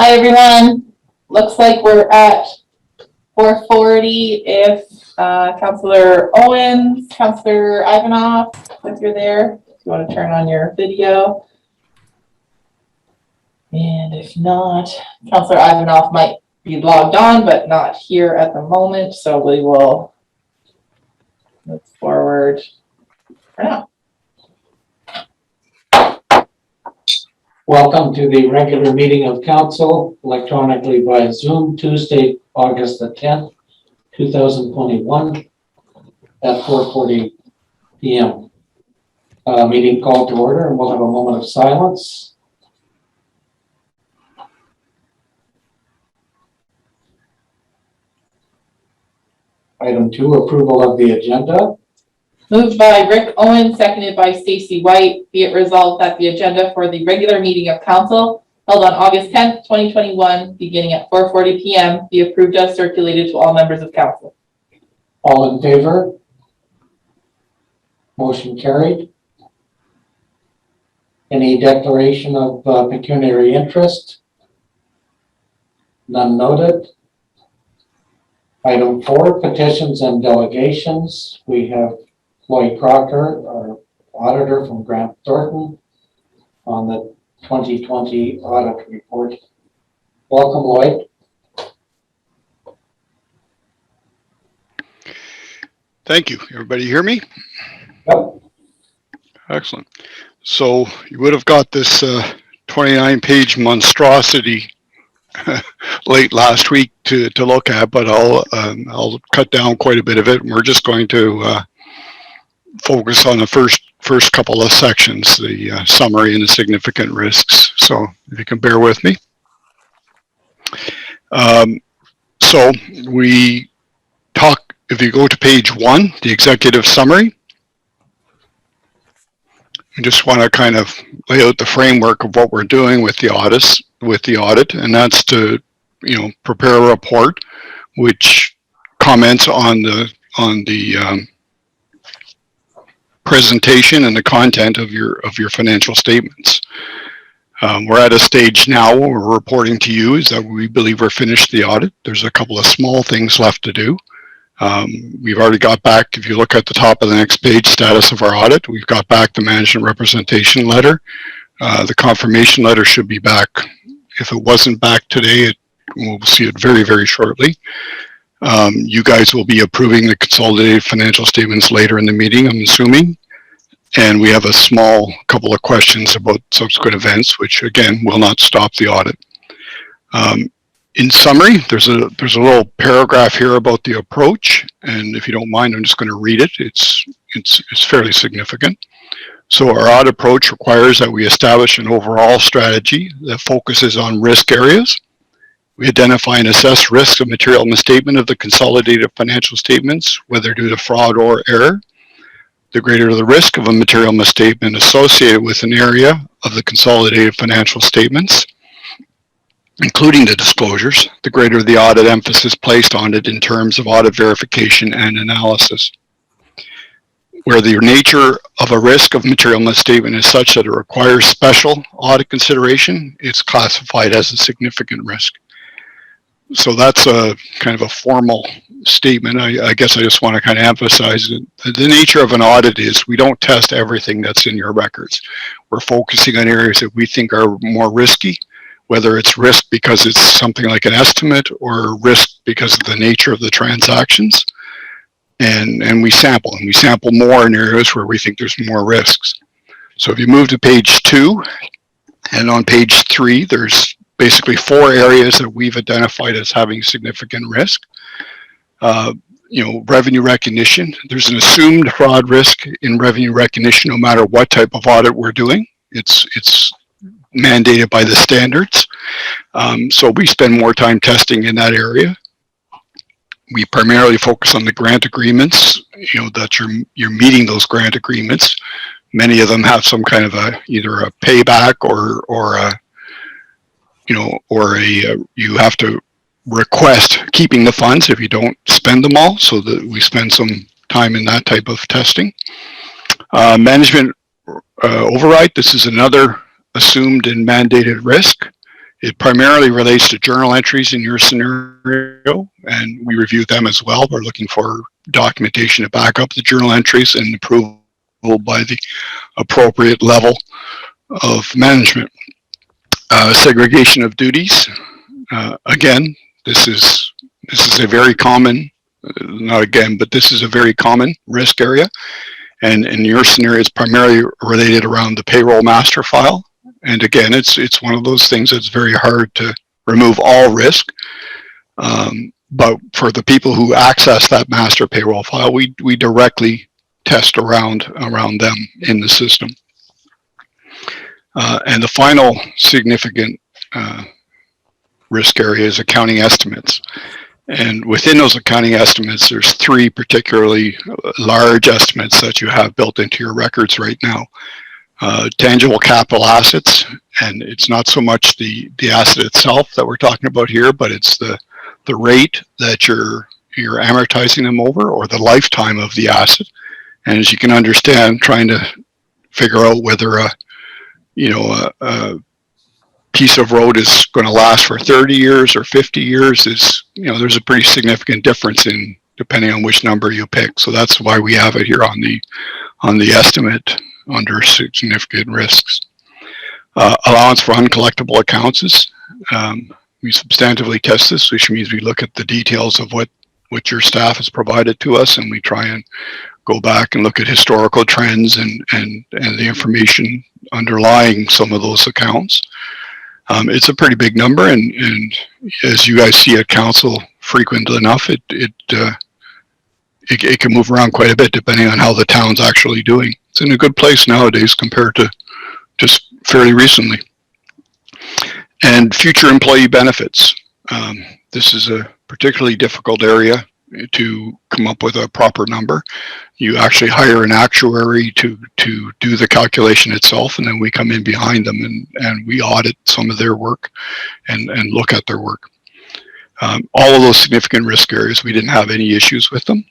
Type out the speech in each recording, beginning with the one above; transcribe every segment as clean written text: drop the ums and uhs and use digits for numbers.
Hi, everyone. Looks like we're at 4:40. If Councillor Owens, Councillor Ivanoff, if you're there, if you want to turn on your video. And if not, Councillor Ivanoff might be logged on, but not here at the moment. So we will move forward for now. Welcome to the regular meeting of council, electronically via Zoom, Tuesday, August the 10th, 2021 at 4:40 p.m. Meeting called to order, and we'll have a moment of silence. Item 2, approval of the agenda. Moved by Rick Owens, seconded by Stacy Wight. Be it resolved that the agenda for the regular meeting of council held on August 10th, 2021, beginning at 4:40 p.m. be approved as circulated to all members of council. All in favor? Motion carried. Any declaration of pecuniary interest? None noted. Item 4, petitions and delegations. We have Lloyd Crocker, our auditor from Grant Thornton, on the 2020 audit report. Welcome, Lloyd. Thank you. Everybody hear me? Yep. Excellent. So you would have got this 29-page monstrosity late last week to look at, but I'll cut down quite a bit of it. And we're just going to focus on the first couple of sections, the summary and the significant risks. So if you can bear with me. So we talk, if you go to page 1, the executive summary, I just want to kind of lay out the framework of what we're doing with the audit, and that's to, prepare a report which comments on the presentation and the content of your financial statements. We're at a stage now where we're reporting to you is that we believe we're finished the audit. There's a couple of small things left to do. We've already got back, if you look at the top of the next page, status of our audit, we've got back the management representation letter. The confirmation letter should be back. If it wasn't back today, we'll see it very, very shortly. You guys will be approving the consolidated financial statements later in the meeting, I'm assuming. And we have a small couple of questions about subsequent events, which again, will not stop the audit. In summary, there's a little paragraph here about the approach, and if you don't mind, I'm just going to read it. It's fairly significant. So our audit approach requires that we establish an overall strategy that focuses on risk areas. We identify and assess risks of material misstatement of the consolidated financial statements, whether due to fraud or error. The greater the risk of a material misstatement associated with an area of the consolidated financial statements, including the disclosures, the greater the audit emphasis placed on it in terms of audit verification and analysis. Where the nature of a risk of material misstatement is such that it requires special audit consideration, it's classified as a significant risk. So that's a kind of a formal statement. I guess I just want to kind of emphasize it. The nature of an audit is we don't test everything that's in your records. We're focusing on areas that we think are more risky, whether it's risk because it's something like an estimate or risk because of the nature of the transactions. And we sample more in areas where we think there's more risks. So if you move to page 2, and on page 3, there's basically 4 areas that we've identified as having significant risk. Revenue recognition. There's an assumed fraud risk in revenue recognition no matter what type of audit we're doing. It's mandated by the standards. So we spend more time testing in that area. We primarily focus on the grant agreements, that you're meeting those grant agreements. Many of them have some kind of either a payback or you have to request keeping the funds if you don't spend them all, so that we spend some time in that type of testing. Management override, this is another assumed and mandated risk. It primarily relates to journal entries in your scenario, and we reviewed them as well. We're looking for documentation to back up the journal entries and approval by the appropriate level of management. Segregation of duties. Again, this is a very common, not again, but this is a very common risk area. And in your scenario, it's primarily related around the payroll master file. And again, it's one of those things that's very hard to remove all risk. But for the people who access that master payroll file, we directly test around them in the system. And the final significant risk area is accounting estimates. And within those accounting estimates, there's three particularly large estimates that you have built into your records right now. Tangible capital assets, and it's not so much the asset itself that we're talking about here, but it's the rate that you're amortizing them over, or the lifetime of the asset. And as you can understand, trying to figure out whether a piece of road is going to last for 30 years or 50 years is, there's a pretty significant difference in depending on which number you pick. So that's why we have it here on the estimate under significant risks. Allowance for uncollectible accounts is, we substantively test this, which means we look at the details of what your staff has provided to us, and we try and go back and look at historical trends and the information underlying some of those accounts. It's a pretty big number, and as you guys see at council frequent enough, it can move around quite a bit depending on how the town's actually doing. It's in a good place nowadays compared to just fairly recently. And future employee benefits. This is a particularly difficult area to come up with a proper number. You actually hire an actuary to do the calculation itself, and then we come in behind them and we audit some of their work and look at their work. All of those significant risk areas, we didn't have any issues with them.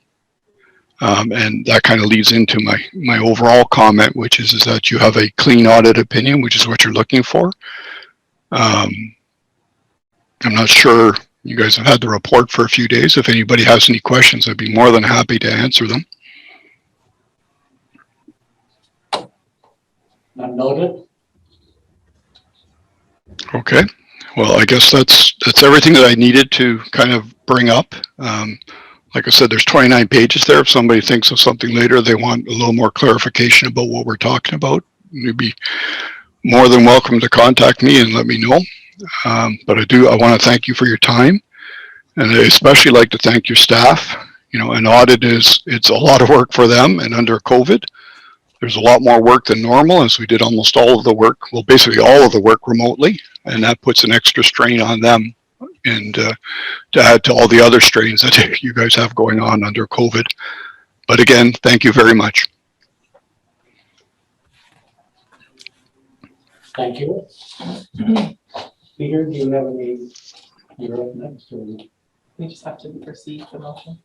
And that kind of leads into my overall comment, which is that you have a clean audit opinion, which is what you're looking for. I'm not sure, you guys have had the report for a few days. If anybody has any questions, I'd be more than happy to answer them. None noted. Okay. Well, I guess that's everything that I needed to kind of bring up. Like I said, there's 29 pages there. If somebody thinks of something later, they want a little more clarification about what we're talking about, you'd be more than welcome to contact me and let me know. But I want to thank you for your time, and I especially like to thank your staff. An audit it's a lot of work for them, and under COVID, there's a lot more work than normal, as we did almost all of the work, well, basically all of the work remotely, and that puts an extra strain on them, and to add to all the other strains that you guys have going on under COVID. But again, thank you very much. Thank you. Peter, do you have any? You're up next. Or? We just have to proceed the motion.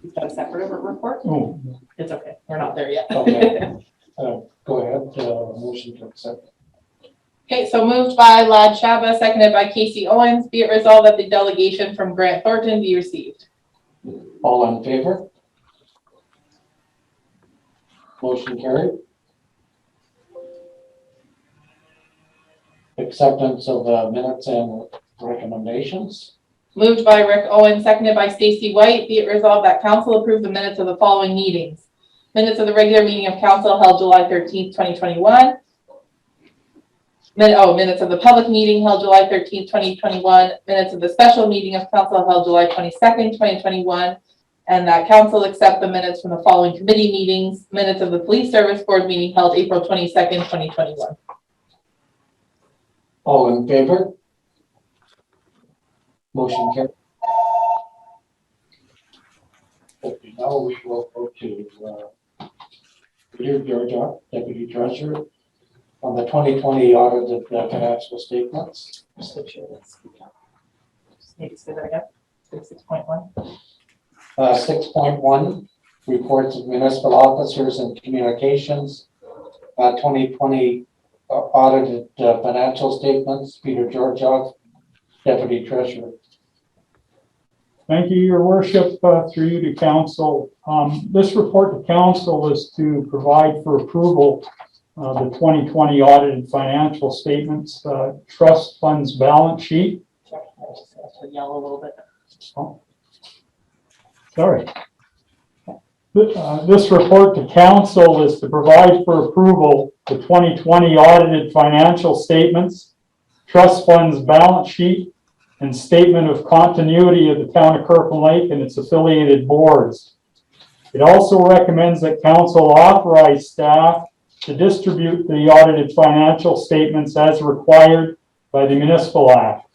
You've got a separate report? Oh. It's okay. We're not there yet. Okay. Go ahead. Motion to accept. Okay, so moved by Lad Shaba, seconded by Casey Owens. Be it resolved that the delegation from Grant Thornton be received. All in favor? Motion carried. Acceptance of minutes and recommendations. Moved by Rick Owens, seconded by Stacy Wight. Be it resolved that council approve the minutes of the following meetings. Minutes of the regular meeting of council held July 13th, 2021. Minutes of the public meeting held July 13th, 2021. Minutes of the special meeting of council held July 22nd, 2021. And that council accept the minutes from the following committee meetings. Minutes of the police service board meeting held April 22nd, 2021. All in favor? Motion carried. Okay, now we will go to Peter Georgia, Deputy Treasurer, on the 2020 audited financial statements. Just need to say that again. 6.1. 6.1, reports of municipal officers and communications. 2020 audited financial statements. Peter Georgioff, Deputy Treasurer. Thank you, Your Worship, through you to Council. This report to Council is to provide for approval the 2020 audited financial statements, trust funds balance sheet. Yell a little bit. Oh. Sorry. This report to Council is to provide for approval the 2020 audited financial statements, trust funds balance sheet, and statement of continuity of the town of Kirkland Lake and its affiliated boards. It also recommends that Council authorize staff to distribute the audited financial statements as required by the Municipal Act.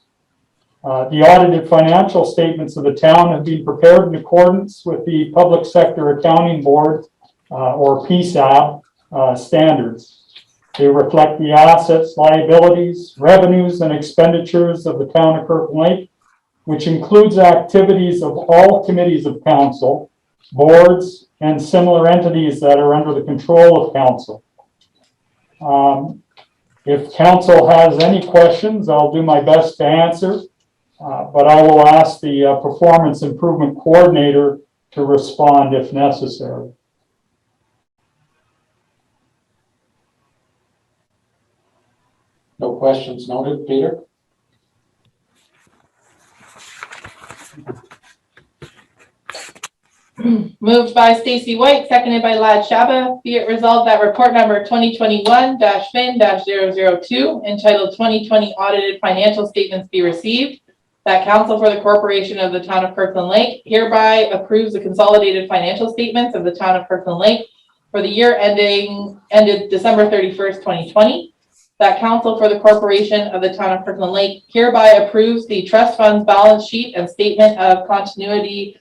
The audited financial statements of the town have been prepared in accordance with the Public Sector Accounting Board, or PSAB, standards. They reflect the assets, liabilities, revenues, and expenditures of the town of Kirkland Lake, which includes activities of all committees of council, boards, and similar entities that are under the control of council. If council has any questions, I'll do my best to answer, but I will ask the Performance Improvement Coordinator to respond if necessary. No questions noted, Peter? Moved by Stacy Wight, seconded by Lad Shaba. Be it resolved that report number 2021-FIN-002, entitled 2020 Audited Financial Statements, be received. That council for the corporation of the town of Kirkland Lake hereby approves the consolidated financial statements of the town of Kirkland Lake for the year ended December 31st, 2020. That council for the corporation of the town of Kirkland Lake hereby approves the trust funds balance sheet and statement of continuity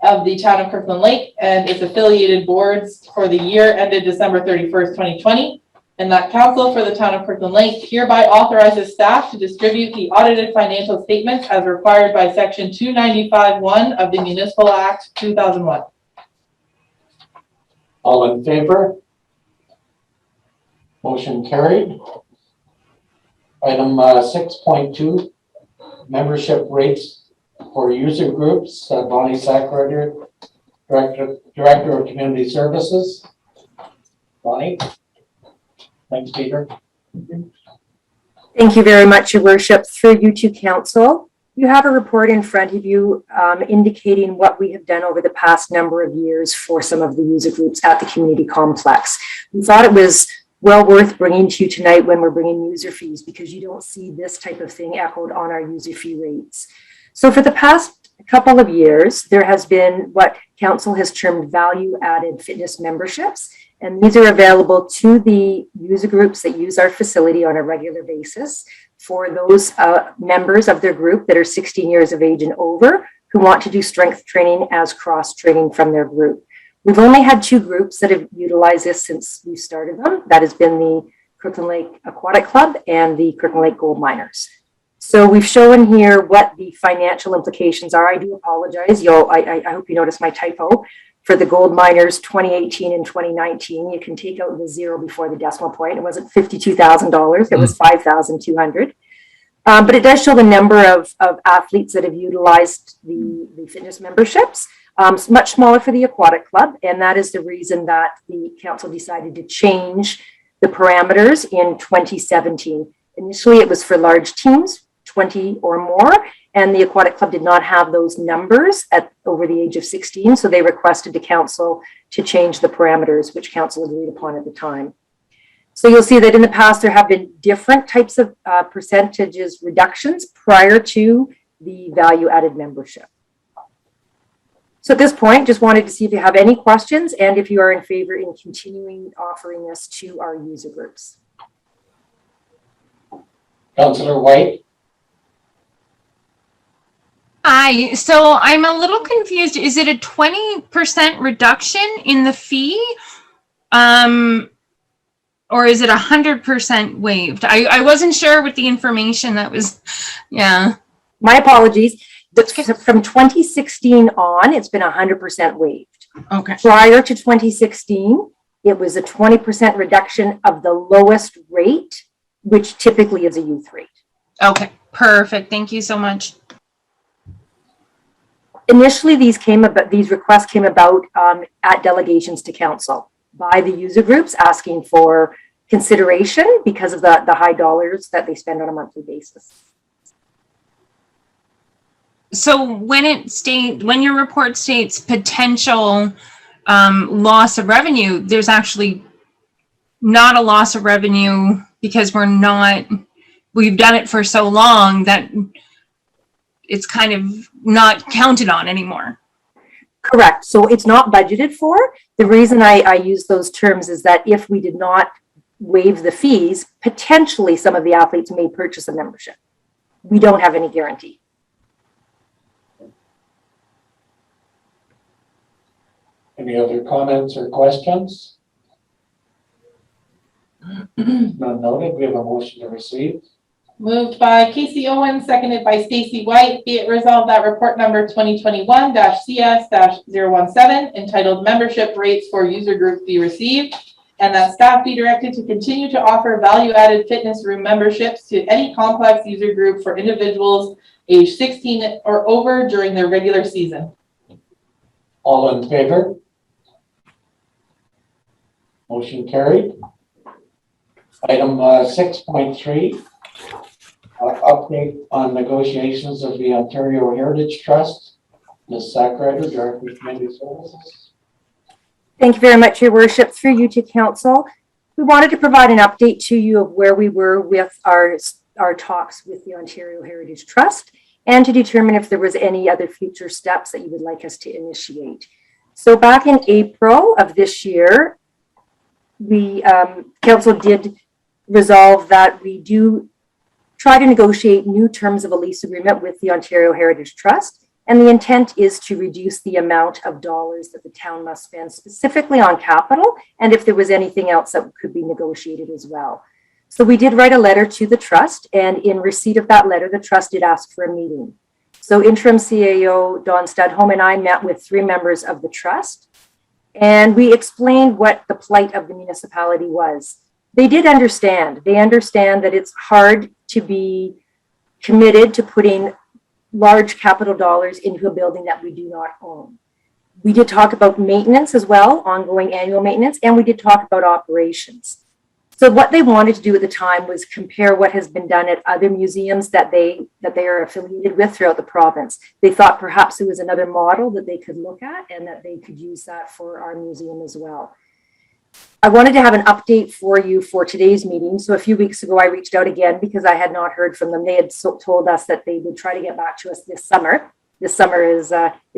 of the town of Kirkland Lake and its affiliated boards for the year ended December 31st, 2020. And that council for the town of Kirkland Lake hereby authorizes staff to distribute the audited financial statements as required by section 295(1) of the Municipal Act 2001. All in favor? Motion carried. Item 6.2, membership rates for user groups. Bonnie Sackrider, Director of Community Services. Bonnie. Thanks, Peter. Thank you very much, Your Worship. Through you to Council, you have a report in front of you indicating what we have done over the past number of years for some of the user groups at the community complex. We thought it was well worth bringing to you tonight when we're bringing user fees, because you don't see this type of thing echoed on our user fee rates. So for the past couple of years, there has been what Council has termed value-added fitness memberships. And these are available to the user groups that use our facility on a regular basis for those members of their group that are 16 years of age and over who want to do strength training as cross-training from their group. We've only had 2 groups that have utilized this since we started them. That has been the Kirkland Lake Aquatic Club and the Kirkland Lake Gold Miners. So we've shown here what the financial implications are. I do apologize. I hope you noticed my typo. For the gold miners 2018 and 2019, you can take out the 0 before the decimal point. It wasn't $52,000, it was $5,200. But it does show the number of athletes that have utilized the fitness memberships. It's much smaller for the aquatic club, and that is the reason that the council decided to change the parameters in 2017. Initially, it was for large teams, 20 or more, and the aquatic club did not have those numbers at over the age of 16, so they requested to council to change the parameters, which council agreed upon at the time. So you'll see that in the past there have been different types of percentages reductions prior to the value-added membership. So at this point, just wanted to see if you have any questions and if you are in favor in continuing offering this to our user groups. Councillor White. Hi, so I'm a little confused. Is it a 20% reduction in the fee? Or is it 100% waived? I wasn't sure with the information that was, yeah. My apologies. From 2016 on, it's been 100% waived. Okay. Prior to 2016, it was a 20% reduction of the lowest rate which typically is a youth rate. Okay, perfect. Thank you so much. Initially, these requests came about at delegations to council by the user groups asking for consideration because of the high dollars that they spend on a monthly basis. So when your report states potential loss of revenue, there's actually not a loss of revenue because we've done it for so long that it's kind of not counted on anymore. Correct. So it's not budgeted for. The reason I use those terms is that if we did not waive the fees, potentially some of the athletes may purchase a membership. We don't have any guarantee. Any other comments or questions? None noted. We have a motion to receive. Moved by Casey Owens, seconded by Stacy Wight. Be it resolved that report number 2021-CS-017 entitled Membership Rates for User Group be received, and that staff be directed to continue to offer value-added fitness room memberships to any complex user group for individuals age 16 or over during their regular season. All in favor? Motion carried. Item 6.3, update on negotiations of the Ontario Heritage Trust. Ms. Sackrider, Director of Community Services. Thank you very much, Your Worship. Through you to Council, we wanted to provide an update to you of where we were with our talks with the Ontario Heritage Trust and to determine if there was any other future steps that you would like us to initiate. So back in April of this year, Council did resolve that we do try to negotiate new terms of a lease agreement with the Ontario Heritage Trust. And the intent is to reduce the amount of dollars that the town must spend specifically on capital, and if there was anything else that could be negotiated as well. So we did write a letter to the trust, and in receipt of that letter, the trust did ask for a meeting. So interim CAO Don Studholm and I met with 3 members of the trust, and we explained what the plight of the municipality was. They did understand. They understand that it's hard to be committed to putting large capital dollars into a building that we do not own. We did talk about maintenance as well, ongoing annual maintenance, and we did talk about operations. So what they wanted to do at the time was compare what has been done at other museums that they are affiliated with throughout the province. They thought perhaps it was another model that they could look at and that they could use that for our museum as well. I wanted to have an update for you for today's meeting. So a few weeks ago, I reached out again because I had not heard from them. They had told us that they would try to get back to us this summer. This summer is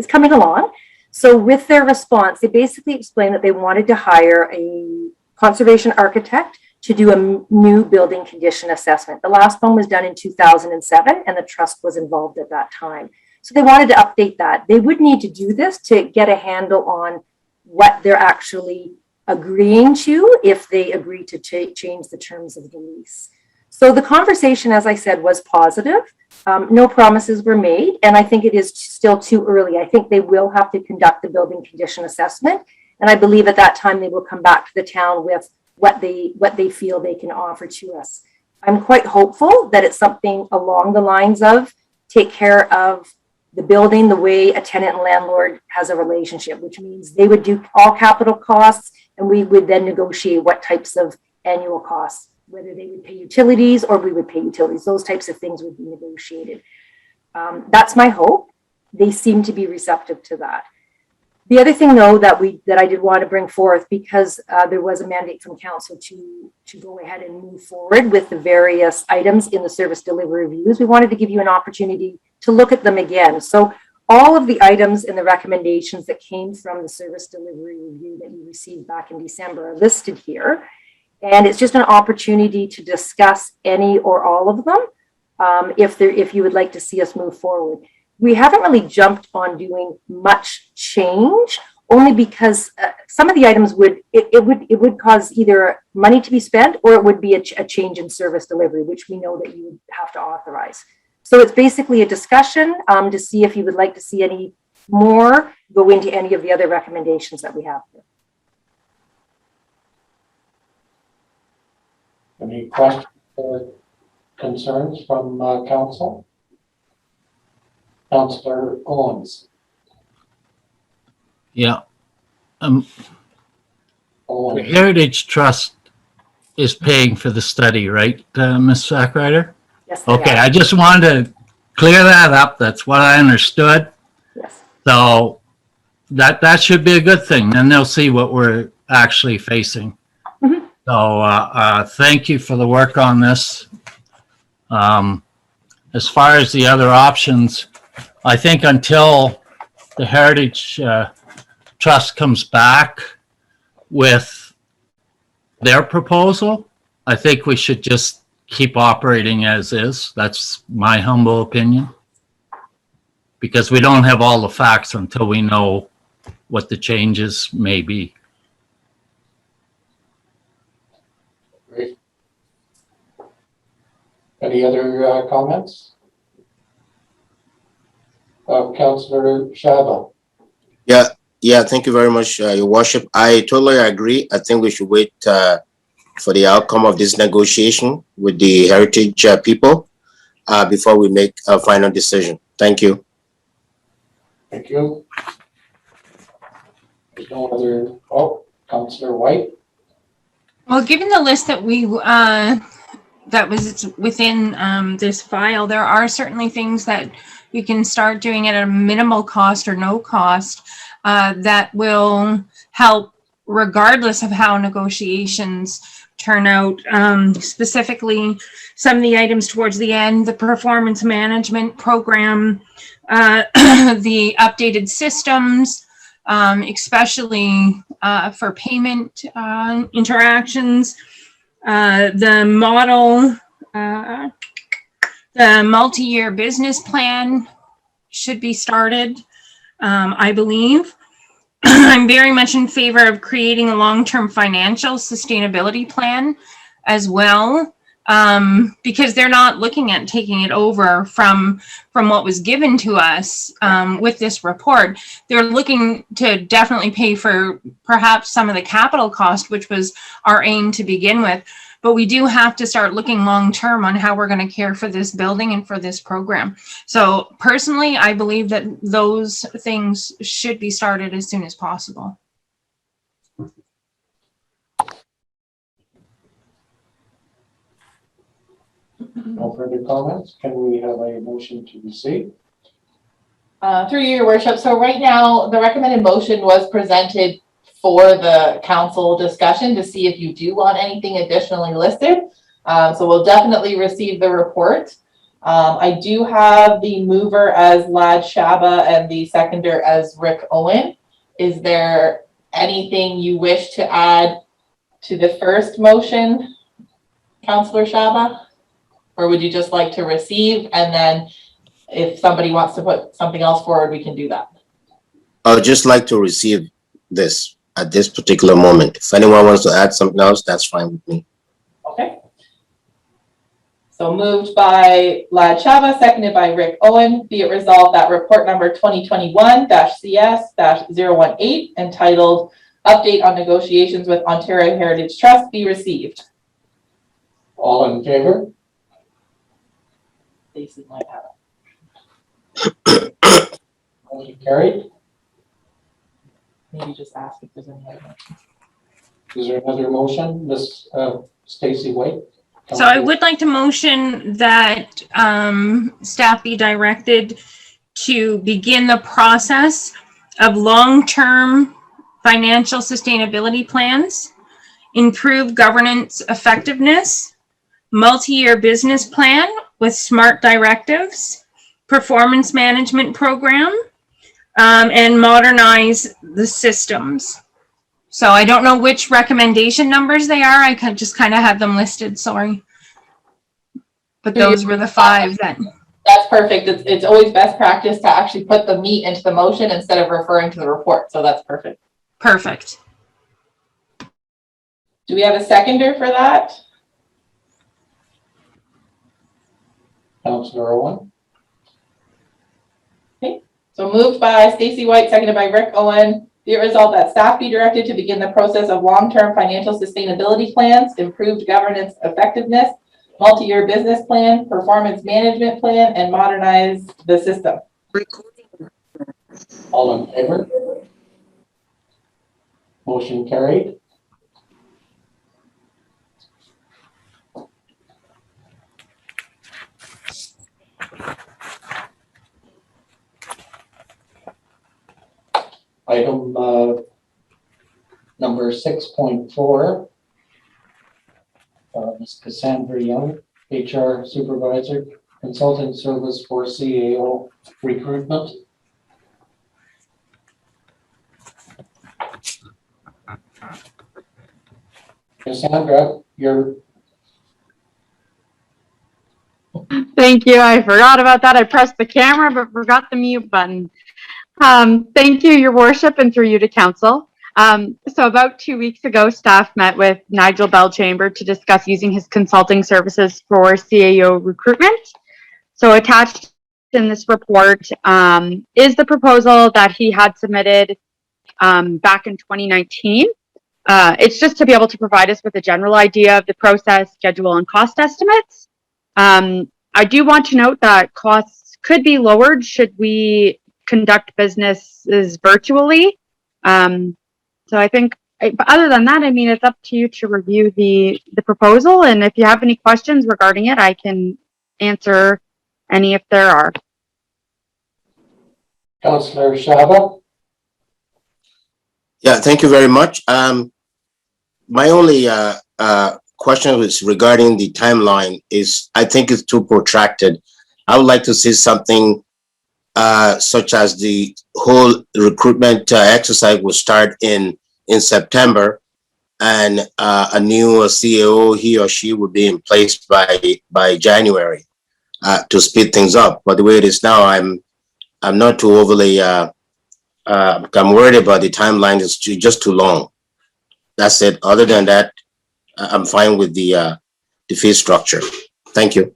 coming along. So with their response, they basically explained that they wanted to hire a conservation architect to do a new building condition assessment. The last one was done in 2007, and the trust was involved at that time. So they wanted to update that. They would need to do this to get a handle on what they're actually agreeing to if they agree to change the terms of the lease. So the conversation, as I said, was positive. No promises were made, and I think it is still too early. I think they will have to conduct the building condition assessment, and I believe at that time they will come back to the town with what they feel they can offer to us. I'm quite hopeful that it's something along the lines of take care of the building the way a tenant and landlord has a relationship, which means they would do all capital costs, and we would then negotiate what types of annual costs, whether they would pay utilities or we would pay utilities. Those types of things would be negotiated. That's my hope. They seem to be receptive to that. The other thing, though, that I did want to bring forth, because there was a mandate from council to go ahead and move forward with the various items in the service delivery reviews, we wanted to give you an opportunity to look at them again. So all of the items and the recommendations that came from the service delivery review that you received back in December are listed here. And it's just an opportunity to discuss any or all of them if you would like to see us move forward. We haven't really jumped on doing much change, only because some of the items would cause either money to be spent or it would be a change in service delivery, which we know that you would have to authorize. So it's basically a discussion to see if you would like to see any more go into any of the other recommendations that we have here. Any questions Concerns from council? Councillor Owens. Yeah. Owens. Heritage Trust is paying for the study, right, Ms. Sackrider? Yes, they Okay, are. I just wanted to clear that up. That's what I understood. Yes. So that should be a good thing. Then they'll see what we're actually facing. Mhm. So thank you for the work on this. As far as the other options, I think until the Heritage Trust comes back with their proposal, I think we should just keep operating as is. That's my humble opinion. Because we don't have all the facts until we know what the changes may be. Great. Any other comments? Councillor Shaba. Yeah, thank you very much, Your Worship. I totally agree. I think we should wait for the outcome of this negotiation with the heritage people before we make a final decision. Thank you. Thank you. There's no other, Councillor White. Well, given the list that we, that was within this file, there are certainly things that we can start doing at a minimal cost or no cost that will help regardless of how negotiations turn out. Specifically, some of the items towards the end, the performance management program, the updated systems, especially for payment interactions, the model, the multi-year business plan should be started, I believe. I'm very much in favor of creating a long-term financial sustainability plan as well, because they're not looking at taking it over from what was given to us with this report. They're looking to definitely pay for perhaps some of the capital cost, which was our aim to begin with. But we do have to start looking long-term on how we're going to care for this building and for this program. So personally, I believe that those things should be started as soon as possible. No further comments. Can we have a motion to receive? Through you, Your Worship. So right now, the recommended motion was presented for the council discussion to see if you do want anything additionally listed. So we'll definitely receive the report. I do have the mover as Lad Shaba and the seconder as Rick Owen. Is there anything you wish to add to the first motion, Councillor Shaba? Or would you just like to receive, and then if somebody wants to put something else forward, we can do that? I would just like to receive this at this particular moment. If anyone wants to add something else, that's fine with me. Okay. So moved by Lad Shaba, seconded by Rick Owen. Be it resolved that report number 2021-CS-018 entitled Update on Negotiations with Ontario Heritage Trust be received. All in favor? Stacy might have Motion carried. it. Maybe just ask if there's any other motion. Is there another motion, Ms. Stacy Wight? So I would like to motion that staff be directed to begin the process of long-term financial sustainability plans, improve governance effectiveness, multi-year business plan with smart directives, performance management program, and modernize the systems. So I don't know which recommendation numbers they are. I could just kind of have them listed, sorry. But those were the 5 that. That's perfect. It's always best practice to actually put the meat into the motion instead of referring to the report. So that's perfect. Perfect. Do we have a seconder for that? Councillor Owen. Okay. So moved by Stacy Wight, seconded by Rick Owen. Be it resolved that staff be directed to begin the process of long-term financial sustainability plans, improved governance effectiveness, multi-year business plan, performance management plan, and modernize the system. All in favor? Motion carried. Item number 6.4. Ms. Kassandra Young, HR Supervisor, Consulting Service for CAO Recruitment. Kassandra, you're Thank you. I forgot about that. I pressed the camera but forgot the mute button. Thank you, Your Worship, and through you to Council. So about 2 weeks ago, staff met with Nigel Belchamber to discuss using his consulting services for CAO recruitment. So attached in this report is the proposal that he had submitted back in 2019. It's just to be able to provide us with a general idea of the process, schedule, and cost estimates. I do want to note that costs could be lowered should we conduct businesses virtually. So I think, but other than that, I mean, it's up to you to review the proposal. And if you have any questions regarding it, I can answer any if there are. Councillor Shaba. Yeah, thank you very much. My only question is regarding the timeline is, I think it's too protracted. I would like to see something such as the whole recruitment exercise will start in September, and a new CAO, he or she, will be in place by January to speed things up. But the way it is now, I'm not too overly. I'm worried about the timeline. It's just too long. That's it. Other than that, I'm fine with the fee structure. Thank you.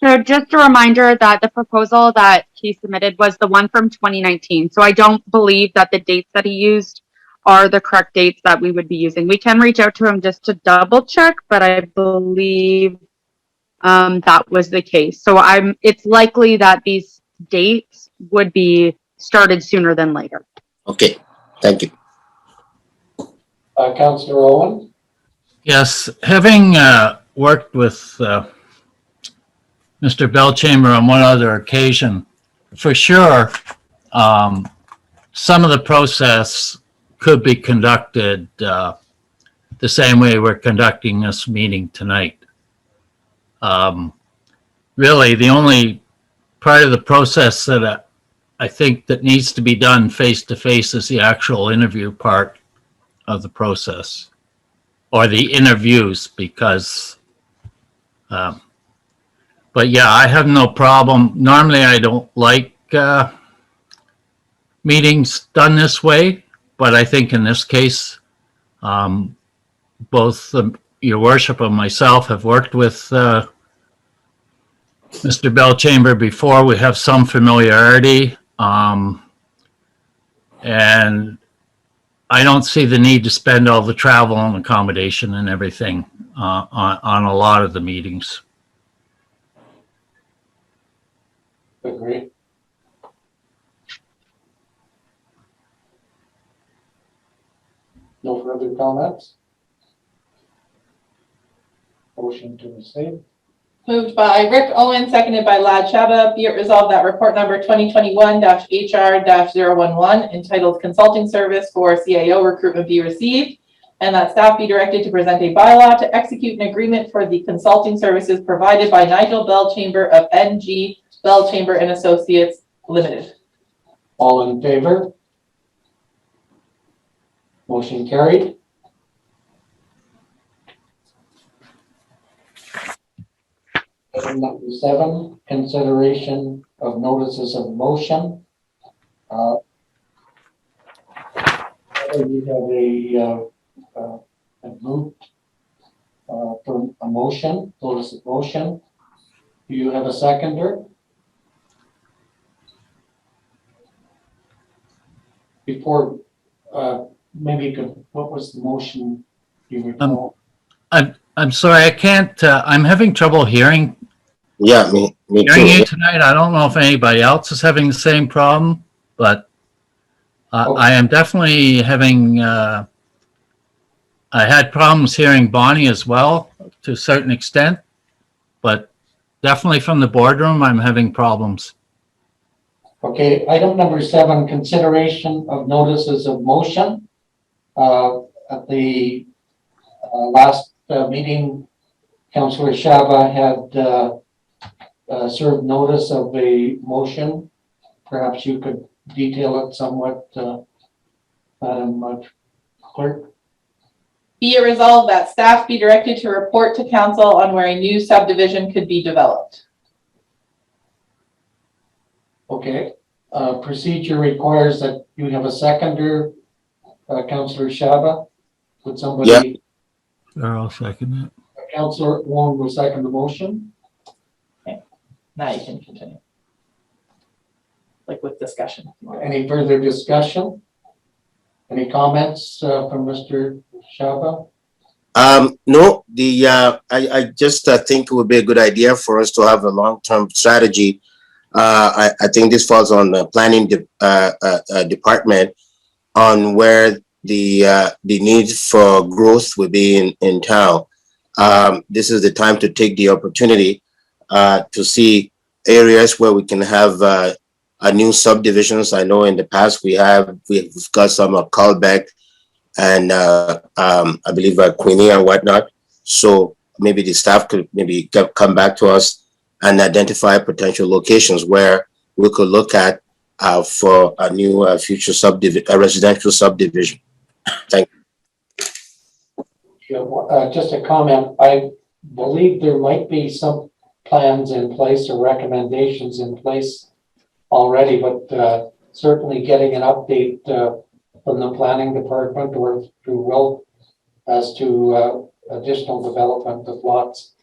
So just a reminder that the proposal that he submitted was the one from 2019. So I don't believe that the dates that he used are the correct dates that we would be using. We can reach out to him just to double check, but I believe that was the case. So it's likely that these dates would be started sooner than later. Okay, thank you. Councillor Owen. Yes, having worked with Mr. Belchamber on one other occasion, for sure, some of the process could be conducted the same way we're conducting this meeting tonight. Really, the only part of the process that I think that needs to be done face-to-face is the actual interview part of the process, or the interviews, because but yeah, I have no problem. Normally, I don't like meetings done this way, but I think in this case, both Your Worship and myself have worked with Mr. Belchamber before. We have some familiarity, and I don't see the need to spend all the travel and accommodation and everything on a lot of the meetings. Agree. No further comments? Motion to receive. Moved by Rick Owen, seconded by Lad Shaba. Be it resolved that report number 2021-HR-011 entitled Consulting Service for CAO Recruitment be received, and that staff be directed to present a bylaw to execute an agreement for the consulting services provided by Nigel Belchamber of NG Belchamber and Associates Limited. All in favor? Motion carried. Item number 7, consideration of notices of motion. We have a move for a motion, notice of motion. Do you have a seconder? Before, maybe you could, what was the motion you recall? I'm sorry, I can't, I'm having trouble hearing Yeah, me hearing you too. tonight. I don't know if anybody else is having the same problem, but Okay. I am definitely having, I had problems hearing Bonnie as well to a certain extent, but definitely from the boardroom, I'm having problems. Okay, item number 7, consideration of notices of motion. At the last meeting, Councillor Shaba had served notice of a motion. Perhaps you could detail it somewhat, Madam Clerk. Be it resolved that staff be directed to report to council on where a new subdivision could be developed. Okay, procedure requires that you have a seconder, Councillor Shaba. Would somebody? Sure, I'll second it. Councillor Wong will second the motion. Now you can continue. Like with discussion. Any further discussion? Any comments from Mr. Shaba? No, I just think it would be a good idea for us to have a long-term strategy. I think this falls on the planning department on where the need for growth will be in town. This is the time to take the opportunity to see areas where we can have a new subdivisions. I know in the past we've got some Callback and I believe Queenie and whatnot. So maybe the staff could maybe come back to us and identify potential locations where we could look at for a new future residential subdivision. Thank you. Just a comment. I believe there might be some plans in place or recommendations in place already, but certainly getting an update from the planning department or through Will as to additional development of lots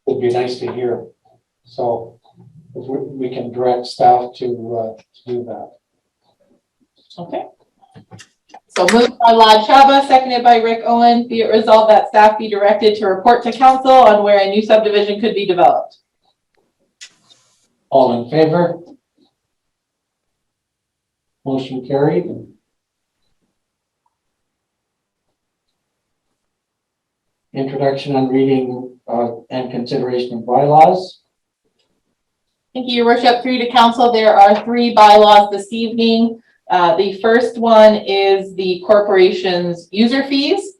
would be nice to hear. So if we can direct staff to do that. Okay. So moved by Lad Chaba, seconded by Rick Owen. Be it resolved that staff be directed to report to council on where a new subdivision could be developed. All in favor? Motion carried. Introduction and reading and consideration of bylaws. Thank you, Your Worship. Through to council, there are 3 bylaws this evening. The first one is the corporation's user fees.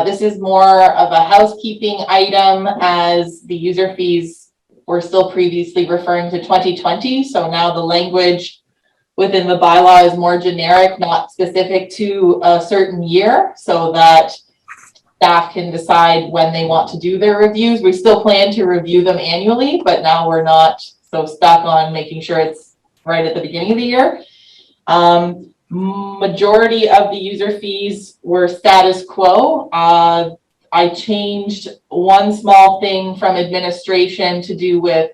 This is more of a housekeeping item as the user fees were still previously referring to 2020. So now the language within the bylaw is more generic, not specific to a certain year, so that staff can decide when they want to do their reviews. We still plan to review them annually, but now we're not so stuck on making sure it's right at the beginning of the year. Majority of the user fees were status quo. I changed one small thing from administration to do with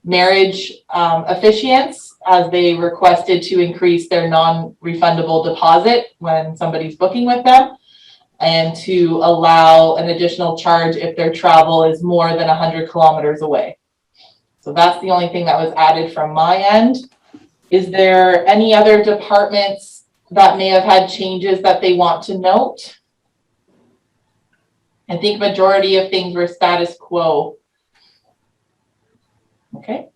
marriage officiants, as they requested to increase their non-refundable deposit when somebody's booking with them, and to allow an additional charge if their travel is more than 100 kilometers away. So that's the only thing that was added from my end. Is there any other departments that may have had changes that they want to note? I think majority of things were status quo. Okay.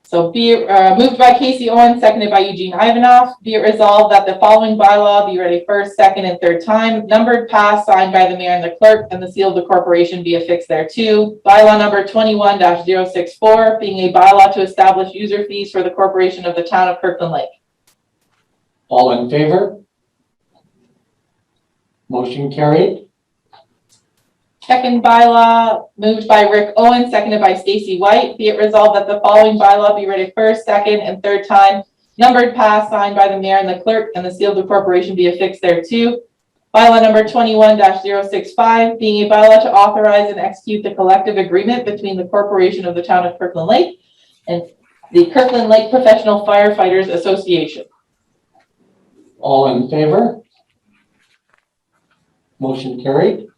So be it moved by Casey Owen, seconded by Eugene Ivanoff. Be it resolved that the following bylaw be read a first, second, and third time. Numbered pass signed by the mayor and the clerk, and the seal of the corporation be affixed thereto. Bylaw number 21-064, being a bylaw to establish user fees for the corporation of the town of Kirkland Lake. All in favor? Motion carried. Second bylaw, moved by Rick Owen, seconded by Stacy Wight. Be it resolved that the following bylaw be read a first, second, and third time. Numbered pass signed by the mayor and the clerk, and the seal of the corporation be affixed thereto. Bylaw number 21-065, being a bylaw to authorize and execute the collective agreement between the corporation of the town of Kirkland Lake and the Kirkland Lake Professional Firefighters Association. All in favor? Motion carried.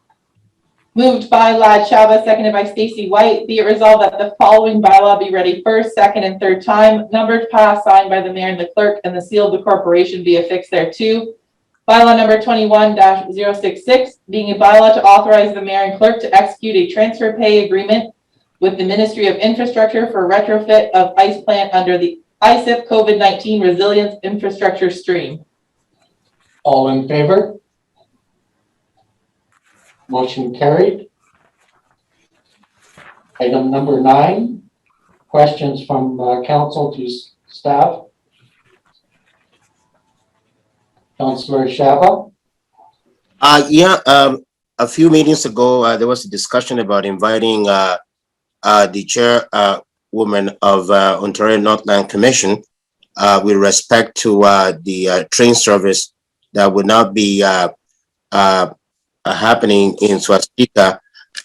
Moved by Lad Shaba, seconded by Stacy Wight. Be it resolved that the following bylaw be read first, second, and third time, numbered, passed, signed by the mayor and the clerk, and the seal of the corporation be affixed thereto. Bylaw number 21-066, being a bylaw to authorize the mayor and clerk to execute a transfer pay agreement with the Ministry of Infrastructure for retrofit of ice plant under the ISIP COVID-19 Resilience Infrastructure Stream. All in favor? Motion carried. Item number 9, questions from council to staff. Councillor Shaba. A few meetings ago, there was a discussion about inviting the chairwoman of Ontario Northland Commission with respect to the train service that would not be happening in Swastika.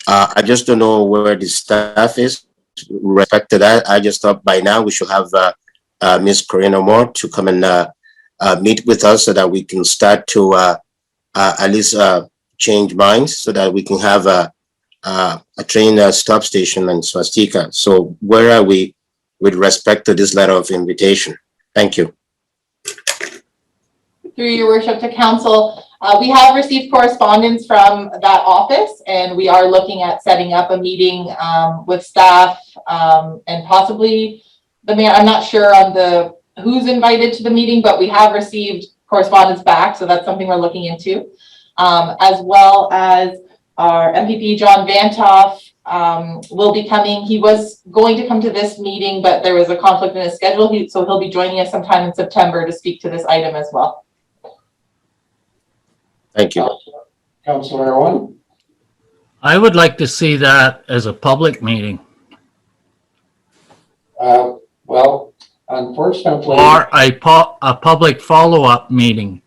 I just don't know where the staff is with respect to that. I just thought by now we should have Ms. Corina Moore to come and meet with us so that we can start to at least change minds so that we can have a train stop station in Swastika. So where are we with respect to this letter of invitation? Thank you. Through your worship to council, we have received correspondence from that office, and we are looking at setting up a meeting with staff and possibly the mayor. I'm not sure on who's invited to the meeting, but we have received correspondence back, so that's something we're looking into. As well as our MPP John Vantoff will be coming. He was going to come to this meeting, but there was a conflict in his schedule, so he'll be joining us sometime in September to speak to this item as well. Thank you. Councillor Owen. I would like to see that as a public meeting Well, unfortunately. or a public follow-up meeting.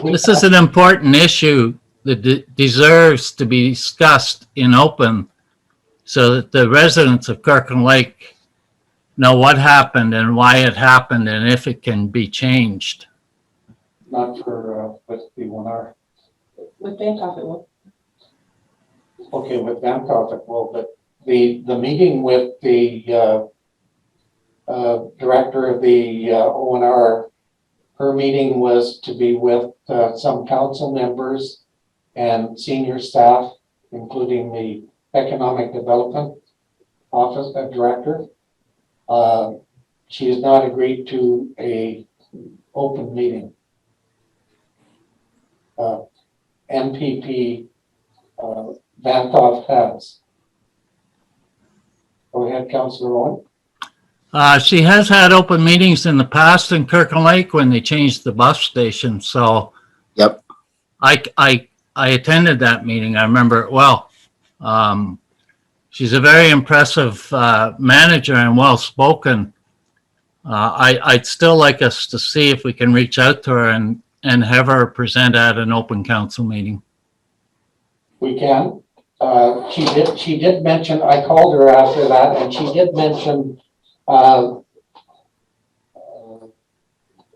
This is an important issue that deserves to be discussed in open so that the residents of Kirkland Lake know what happened and why it happened and if it can be changed. Not for with B1R. With Vantoff, it will. Okay, with Vantoff it will, but the meeting with the director of the ONR, her meeting was to be with some council members and senior staff, including the Economic Development Office Director. She has not agreed to a open meeting. MPP Vantoff has. Go ahead, Councillor Owen. She has had open meetings in the past in Kirkland Lake when they changed the bus station. So Yep. I attended that meeting. I remember it well. She's a very impressive manager and well-spoken. I'd still like us to see if we can reach out to her and have her present at an open council meeting. We can. She did mention, I called her after that, and she did mention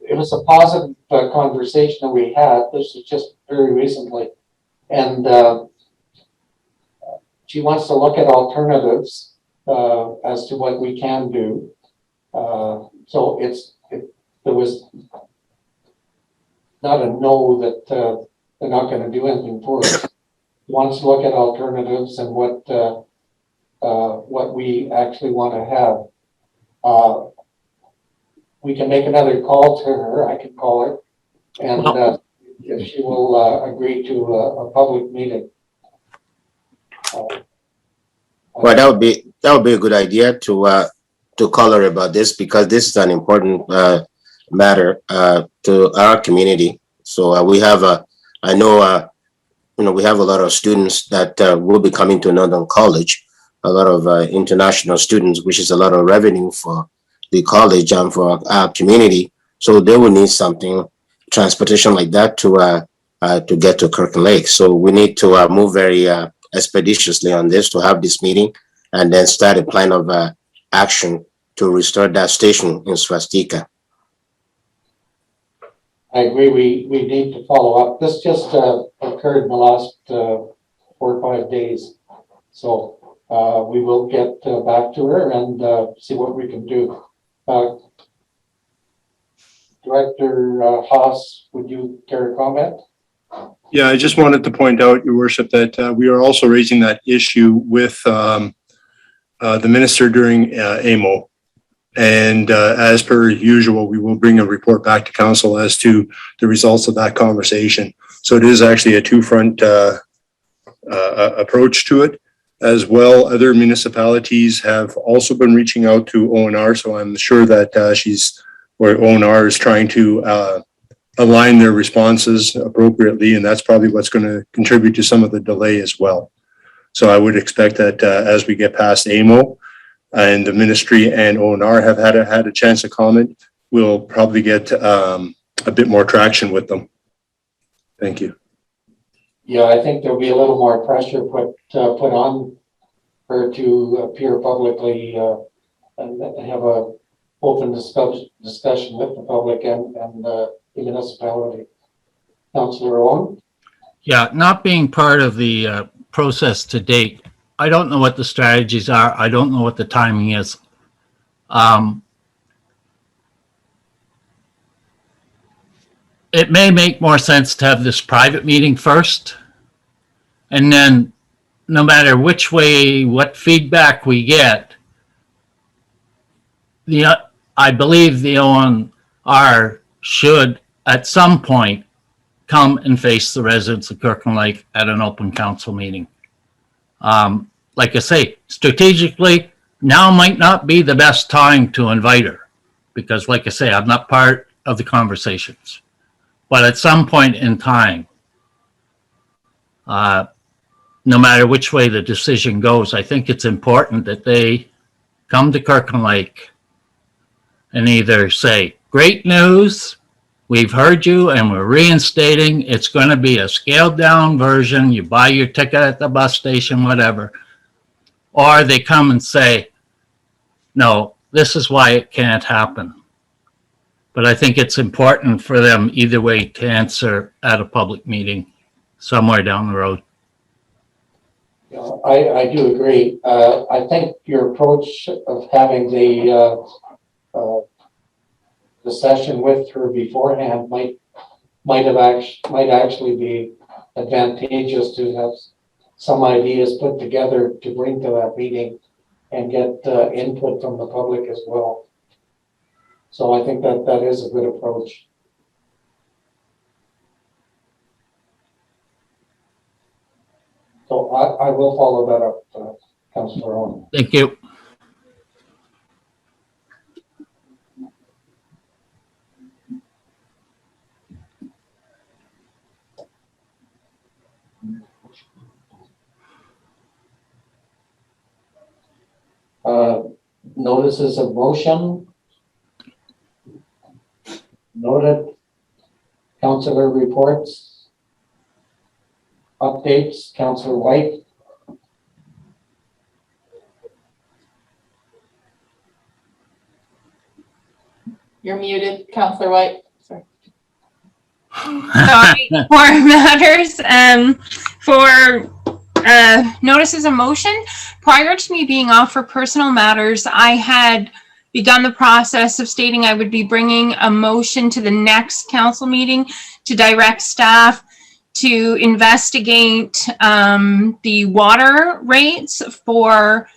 it was a positive conversation that we had. This was just very recently. And she wants to look at alternatives as to what we can do. So there was not a no that they're not going to do anything for us. Wants to look at alternatives and what we actually want to have. We can make another call to her. I can call her, and if she will agree to a public meeting. Well, that would be a good idea to call her about this, because this is an important matter to our community. So we have I know we have a lot of students that will be coming to Northern College, a lot of international students, which is a lot of revenue for the college and for our community. So they will need something, transportation like that to get to Kirkland Lake. So we need to move very expeditiously on this, to have this meeting and then start a plan of action to restore that station in Swastika. I agree, we need to follow up. This just occurred in the last 4 or 5 days. So we will get back to her and see what we can do. Director Haas, would you care to comment? Yeah, I just wanted to point out, Your Worship, that we are also raising that issue with the minister during AMO. And as per usual, we will bring a report back to council as to the results of that conversation. So it is actually a two-front approach to it. As well, other municipalities have also been reaching out to ONR, so I'm sure that ONR is trying to align their responses appropriately, and that's probably what's going to contribute to some of the delay as well. So I would expect that as we get past AMO and the ministry and ONR have had a chance to comment, we'll probably get a bit more traction with them. Thank you. Yeah, I think there'll be a little more pressure put on her to appear publicly and have a open discussion with the public and the municipality. Councillor Owen? Yeah, not being part of the process to date, I don't know what the strategies are. I don't know what the timing is. It may make more sense to have this private meeting first, and then no matter which way, what feedback we get, I believe the ONR should at some point come and face the residents of Kirkland Lake at an open council meeting. Like I say, strategically, now might not be the best time to invite her because, like I say, I'm not part of the conversations. But at some point in time, no matter which way the decision goes, I think it's important that they come to Kirkland Lake and either say, great news, we've heard you and we're reinstating, it's going to be a scaled down version, you buy your ticket at the bus station, whatever. Or they come and say, no, this is why it can't happen. But I think it's important for them either way to answer at a public meeting somewhere down the road. Yeah, I do agree. I think your approach of having the session with her beforehand might actually be advantageous to have some ideas put together to bring to that meeting and get input from the public as well. So I think that is a good approach. So I will follow that up, Councillor Owen. Thank you. Notices of motion. Noted. Councillor reports. Updates. Councillor White. You're muted, Councillor White. Sorry. Sorry, for matters, for notices of motion, prior to me being off for personal matters, I had begun the process of stating I would be bringing a motion to the next council meeting to direct staff to investigate the water rates for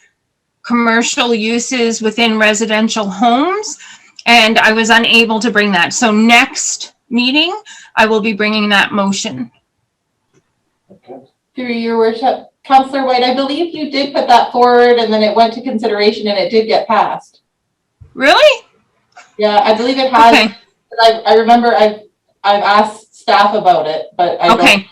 commercial uses within residential homes, and I was unable to bring that. So next meeting, I will be bringing that motion. Okay. Through your worship, Councillor White, I believe you did put that forward and then it went to consideration and it did get passed. Really? Yeah, I believe it has. Okay. I remember I've asked staff about it, but I Okay. don't.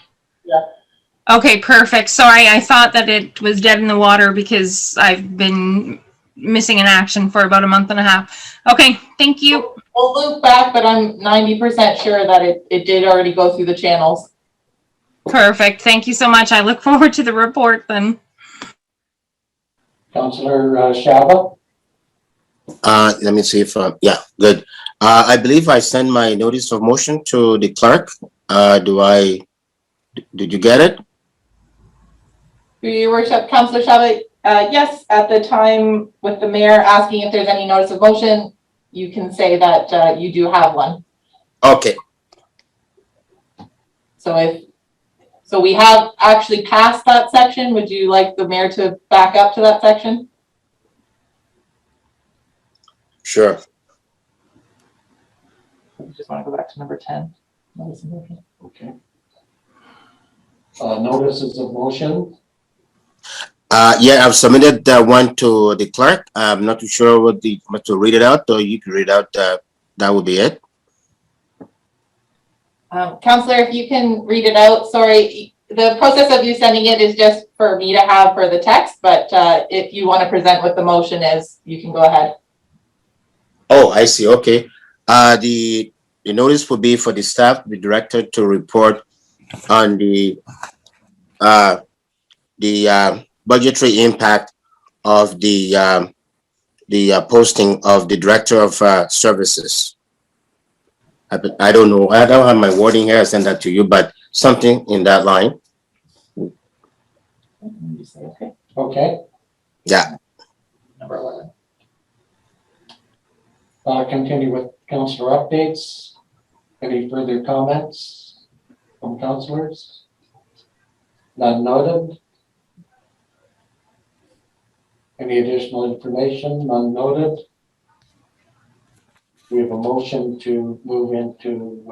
Yeah. Okay, perfect. Sorry, I thought that it was dead in the water because I've been missing in action for about a month and a half. Okay, thank you. We'll loop back, but I'm 90% sure that it did already go through the channels. Perfect. Thank you so much. I look forward to the report then. Councillor Shaba. Let me see if, yeah, good. I believe I sent my notice of motion to the clerk. Did you get it? Your worship, Councillor Chavez, yes, at the time with the mayor asking if there's any notice of motion, you can say that you do have one. Okay, So we have actually passed that section. Would you like the mayor to back up to that section? sure. You just want to go back to number 10. Notice of motion. Okay. Notices of motion. Yeah, I've submitted one to the clerk. I'm not too sure what to read it out, or you can read out. That would be it. Councillor, if you can read it out. Sorry, the process of you sending it is just for me to have for the text, but if you want to present what the motion is, you can go ahead. Oh, I see. Okay. The notice will be for the staff, the director, to report on the budgetary impact of the posting of the director of services. I don't know. I don't have my wording here. I send that to you, but something in that line. Okay. Okay. Yeah. Number 11. Continue with councillor updates. Any further comments from councillors? None noted. Any additional information? None noted. We have a motion to move into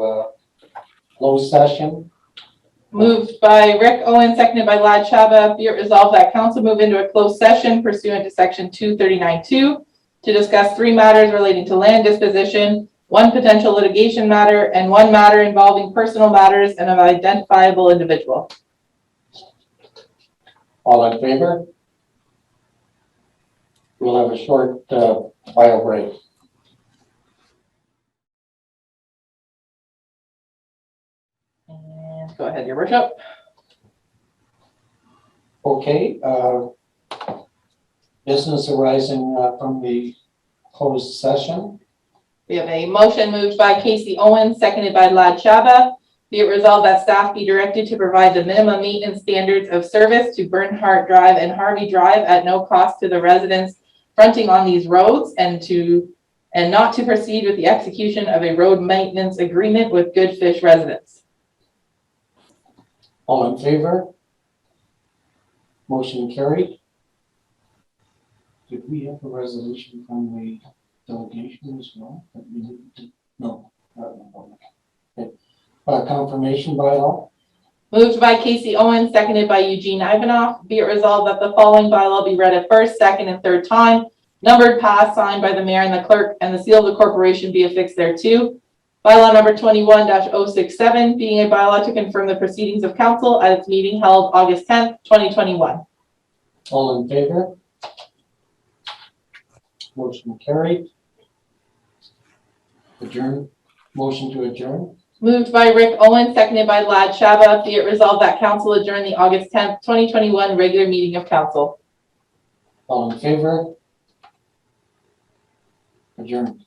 closed session. Moved by Rick Owen, seconded by Lad Chaba. Be it resolved that council move into a closed session pursuant to section 239(2) to discuss 3 matters relating to land disposition, 1 potential litigation matter, and 1 matter involving personal matters and an identifiable individual. All in favor? We'll have a short bio break. And go ahead, your worship. Okay. Business arising from the closed session. We have a motion moved by Casey Owen, seconded by Lad Chaba. Be it resolved that staff be directed to provide the minimum maintenance standards of service to Bernhardt Drive and Harvey Drive at no cost to the residents fronting on these roads, and not to proceed with the execution of a road maintenance agreement with Good Fish residents. All in favor? Motion carried. Did we have a resolution from the delegation as well? That we needed to? No. Okay. Confirmation by all. Moved by Casey Owen, seconded by Eugene Ivanoff. Be it resolved that the following bylaw be read a first, second, and third time, numbered, passed, signed by the mayor and the clerk, and the seal of the corporation be affixed thereto. Bylaw number 21-067, being a bylaw to confirm the proceedings of council at its meeting held August 10th, 2021. All in favor? Motion carried. Adjourn. Motion to adjourn. Moved by Rick Owen, seconded by Lad Chaba. Be it resolved that council adjourn the August 10th, 2021 regular meeting of council. All in favor? Adjourn.